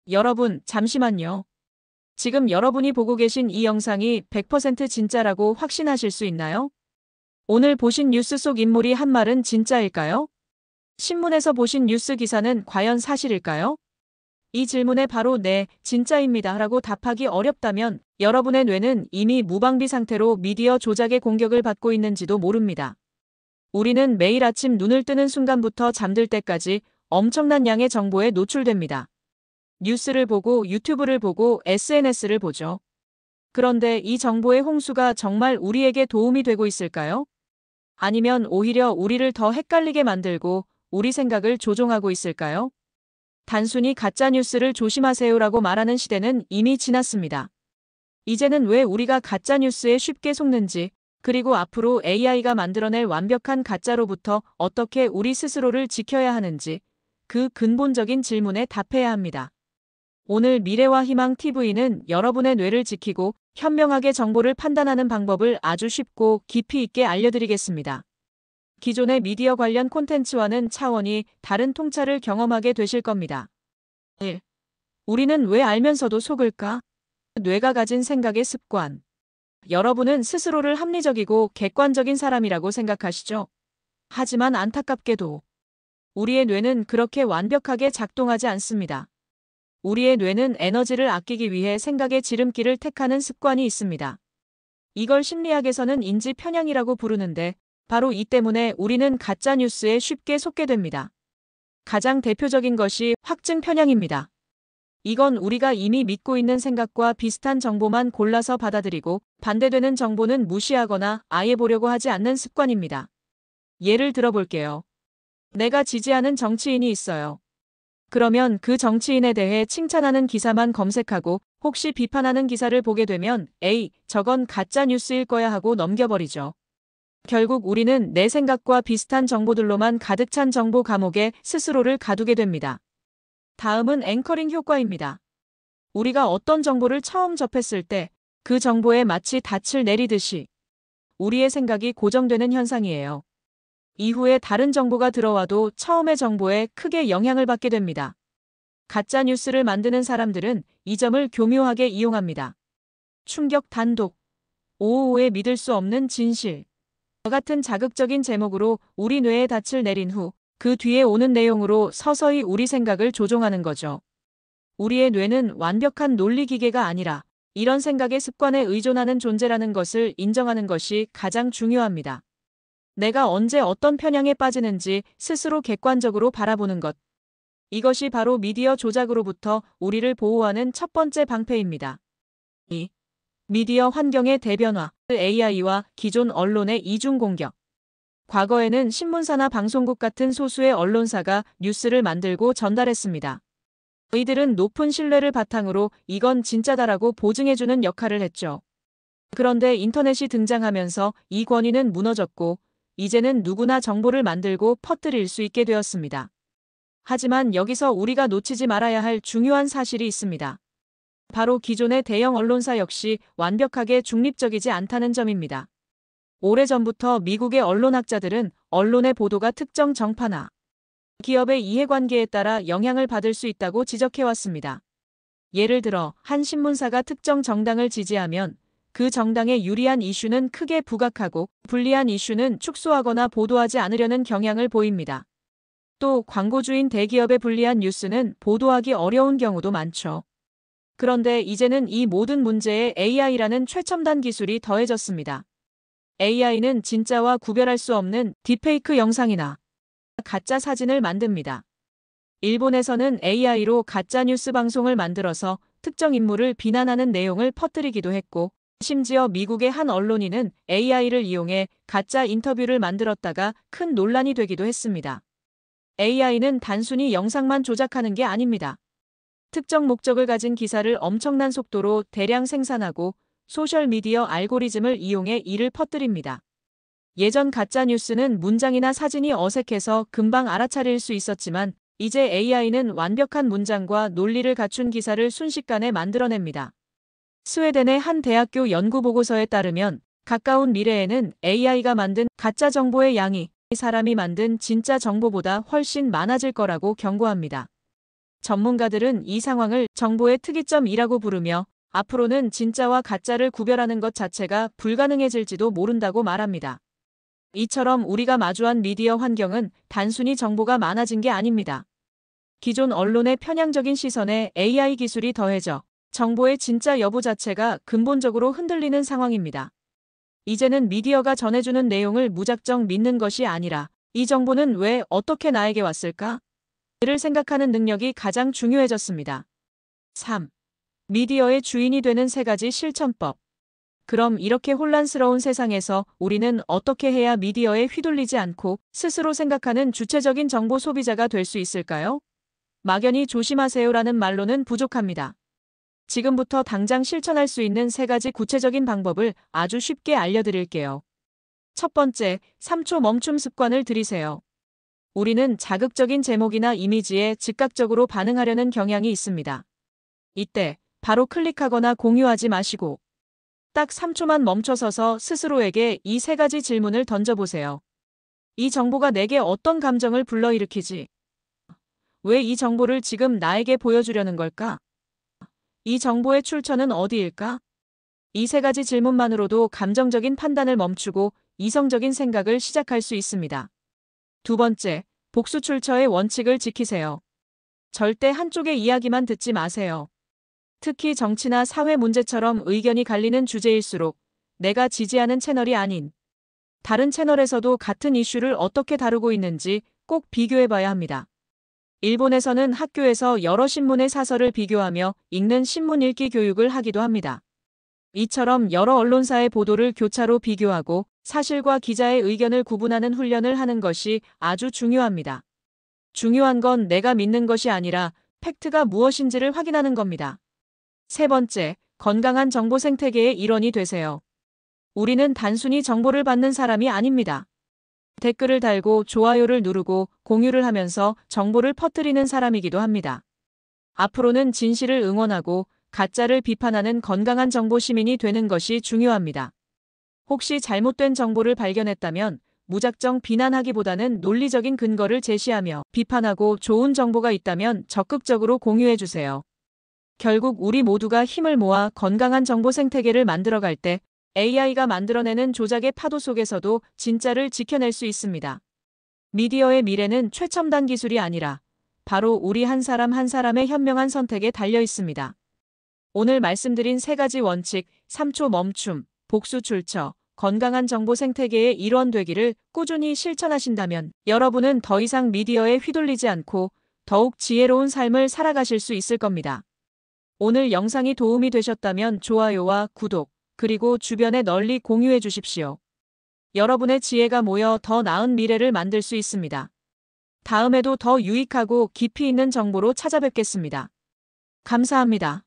여러분, 잠시만요. 지금 여러분이 보고 계신 이 영상이 100% 진짜라고 확신하실 수 있나요? 오늘 보신 뉴스 속 인물이 한 말은 진짜일까요? 신문에서 보신 뉴스 기사는 과연 사실일까요? 이 질문에 바로 네, 진짜입니다 라고 답하기 어렵다면 여러분의 뇌는 이미 무방비 상태로 미디어 조작의 공격을 받고 있는지도 모릅니다. 우리는 매일 아침 눈을 뜨는 순간부터 잠들 때까지 엄청난 양의 정보에 노출됩니다. 뉴스를 보고 유튜브를 보고 SNS를 보죠. 그런데 이 정보의 홍수가 정말 우리에게 도움이 되고 있을까요? 아니면 오히려 우리를 더 헷갈리게 만들고 우리 생각을 조종하고 있을까요? 단순히 가짜뉴스를 조심하세요라고 말하는 시대는 이미 지났습니다. 이제는 왜 우리가 가짜뉴스에 쉽게 속는지, 그리고 앞으로 AI가 만들어낼 완벽한 가짜로부터 어떻게 우리 스스로를 지켜야 하는지, 그 근본적인 질문에 답해야 합니다. 오늘 미래와 희망 TV는 여러분의 뇌를 지키고 현명하게 정보를 판단하는 방법을 아주 쉽고 깊이 있게 알려드리겠습니다. 기존의 미디어 관련 콘텐츠와는 차원이 다른 통찰을 경험하게 되실 겁니다. 1. 우리는 왜 알면서도 속을까? 뇌가 가진 생각의 습관. 여러분은 스스로를 합리적이고 객관적인 사람이라고 생각하시죠? 하지만 안타깝게도 우리의 뇌는 그렇게 완벽하게 작동하지 않습니다. 우리의 뇌는 에너지를 아끼기 위해 생각의 지름길을 택하는 습관이 있습니다. 이걸 심리학에서는 인지 편향이라고 부르는데 바로 이 때문에 우리는 가짜 뉴스에 쉽게 속게 됩니다. 가장 대표적인 것이 확증 편향입니다. 이건 우리가 이미 믿고 있는 생각과 비슷한 정보만 골라서 받아들이고 반대되는 정보는 무시하거나 아예 보려고 하지 않는 습관입니다. 예를 들어볼게요. 내가 지지하는 정치인이 있어요. 그러면 그 정치인에 대해 칭찬하는 기사만 검색하고 혹시 비판하는 기사를 보게 되면 에이, 저건 가짜 뉴스일 거야 하고 넘겨버리죠. 결국 우리는 내 생각과 비슷한 정보들로만 가득 찬 정보 감옥에 스스로를 가두게 됩니다. 다음은 앵커링 효과입니다. 우리가 어떤 정보를 처음 접했을 때 그 정보에 마치 닻을 내리듯이 우리의 생각이 고정되는 현상이에요. 이후에 다른 정보가 들어와도 처음의 정보에 크게 영향을 받게 됩니다. 가짜 뉴스를 만드는 사람들은 이 점을 교묘하게 이용합니다. 충격 단독, 오오오에 믿을 수 없는 진실. 같은 자극적인 제목으로 우리 뇌에 닻을 내린 후 그 뒤에 오는 내용으로 서서히 우리 생각을 조종하는 거죠. 우리의 뇌는 완벽한 논리 기계가 아니라 이런 생각의 습관에 의존하는 존재라는 것을 인정하는 것이 가장 중요합니다. 내가 언제 어떤 편향에 빠지는지 스스로 객관적으로 바라보는 것. 이것이 바로 미디어 조작으로부터 우리를 보호하는 첫 번째 방패입니다. 2. 미디어 환경의 대변화, AI와 기존 언론의 이중 공격. 과거에는 신문사나 방송국 같은 소수의 언론사가 뉴스를 만들고 전달했습니다. 이들은 높은 신뢰를 바탕으로 이건 진짜다라고 보증해주는 역할을 했죠. 그런데 인터넷이 등장하면서 이 권위는 무너졌고 이제는 누구나 정보를 만들고 퍼뜨릴 수 있게 되었습니다. 하지만 여기서 우리가 놓치지 말아야 할 중요한 사실이 있습니다. 바로 기존의 대형 언론사 역시 완벽하게 중립적이지 않다는 점입니다. 오래전부터 미국의 언론학자들은 언론의 보도가 특정 정파나 기업의 이해관계에 따라 영향을 받을 수 있다고 지적해왔습니다. 예를 들어 한 신문사가 특정 정당을 지지하면 그 정당에 유리한 이슈는 크게 부각하고 불리한 이슈는 축소하거나 보도하지 않으려는 경향을 보입니다. 또 광고주인 대기업에 불리한 뉴스는 보도하기 어려운 경우도 많죠. 그런데 이제는 이 모든 문제에 AI라는 최첨단 기술이 더해졌습니다. AI는 진짜와 구별할 수 없는 딥페이크 영상이나 가짜 사진을 만듭니다. 일본에서는 AI로 가짜 뉴스 방송을 만들어서 특정 인물을 비난하는 내용을 퍼뜨리기도 했고, 심지어 미국의 한 언론인은 AI를 이용해 가짜 인터뷰를 만들었다가 큰 논란이 되기도 했습니다. AI는 단순히 영상만 조작하는 게 아닙니다. 특정 목적을 가진 기사를 엄청난 속도로 대량 생산하고 소셜미디어 알고리즘을 이용해 이를 퍼뜨립니다. 예전 가짜뉴스는 문장이나 사진이 어색해서 금방 알아차릴 수 있었지만 이제 AI는 완벽한 문장과 논리를 갖춘 기사를 순식간에 만들어냅니다. 스웨덴의 한 대학교 연구보고서에 따르면 가까운 미래에는 AI가 만든 가짜 정보의 양이 사람이 만든 진짜 정보보다 훨씬 많아질 거라고 경고합니다. 전문가들은 이 상황을 정보의 특이점이라고 부르며 앞으로는 진짜와 가짜를 구별하는 것 자체가 불가능해질지도 모른다고 말합니다. 이처럼 우리가 마주한 미디어 환경은 단순히 정보가 많아진 게 아닙니다. 기존 언론의 편향적인 시선에 AI 기술이 더해져 정보의 진짜 여부 자체가 근본적으로 흔들리는 상황입니다. 이제는 미디어가 전해주는 내용을 무작정 믿는 것이 아니라 이 정보는 왜 어떻게 나에게 왔을까? 를 생각하는 능력이 가장 중요해졌습니다. 3. 미디어의 주인이 되는 3가지 실천법. 그럼 이렇게 혼란스러운 세상에서 우리는 어떻게 해야 미디어에 휘둘리지 않고 스스로 생각하는 주체적인 정보 소비자가 될 수 있을까요? 막연히 조심하세요라는 말로는 부족합니다. 지금부터 당장 실천할 수 있는 3가지 구체적인 방법을 아주 쉽게 알려드릴게요. 첫 번째, 3초 멈춤 습관을 들이세요. 우리는 자극적인 제목이나 이미지에 즉각적으로 반응하려는 경향이 있습니다. 이때 바로 클릭하거나 공유하지 마시고 딱 3초만 멈춰서서 스스로에게 이 3가지 질문을 던져보세요. 이 정보가 내게 어떤 감정을 불러일으키지? 왜 이 정보를 지금 나에게 보여주려는 걸까? 이 정보의 출처는 어디일까? 이 3가지 질문만으로도 감정적인 판단을 멈추고 이성적인 생각을 시작할 수 있습니다. 두 번째, 복수 출처의 원칙을 지키세요. 절대 한쪽의 이야기만 듣지 마세요. 특히 정치나 사회 문제처럼 의견이 갈리는 주제일수록 내가 지지하는 채널이 아닌 다른 채널에서도 같은 이슈를 어떻게 다루고 있는지 꼭 비교해봐야 합니다. 일본에서는 학교에서 여러 신문의 사설을 비교하며 읽는 신문 읽기 교육을 하기도 합니다. 이처럼 여러 언론사의 보도를 교차로 비교하고 사실과 기자의 의견을 구분하는 훈련을 하는 것이 아주 중요합니다. 중요한 건 내가 믿는 것이 아니라 팩트가 무엇인지를 확인하는 겁니다. 세 번째, 건강한 정보 생태계의 일원이 되세요. 우리는 단순히 정보를 받는 사람이 아닙니다. 댓글을 달고 좋아요를 누르고 공유를 하면서 정보를 퍼뜨리는 사람이기도 합니다. 앞으로는 진실을 응원하고 가짜를 비판하는 건강한 정보 시민이 되는 것이 중요합니다. 혹시 잘못된 정보를 발견했다면 무작정 비난하기보다는 논리적인 근거를 제시하며 비판하고 좋은 정보가 있다면 적극적으로 공유해주세요. 결국 우리 모두가 힘을 모아 건강한 정보 생태계를 만들어갈 때 AI가 만들어내는 조작의 파도 속에서도 진짜를 지켜낼 수 있습니다. 미디어의 미래는 최첨단 기술이 아니라 바로 우리 한 사람 한 사람의 현명한 선택에 달려 있습니다. 오늘 말씀드린 3가지 원칙, 3초 멈춤, 복수 출처, 건강한 정보 생태계의 일원 되기를 꾸준히 실천하신다면 여러분은 더 이상 미디어에 휘둘리지 않고 더욱 지혜로운 삶을 살아가실 수 있을 겁니다. 오늘 영상이 도움이 되셨다면 좋아요와 구독, 그리고 주변에 널리 공유해 주십시오. 여러분의 지혜가 모여 더 나은 미래를 만들 수 있습니다. 다음에도 더 유익하고 깊이 있는 정보로 찾아뵙겠습니다. 감사합니다.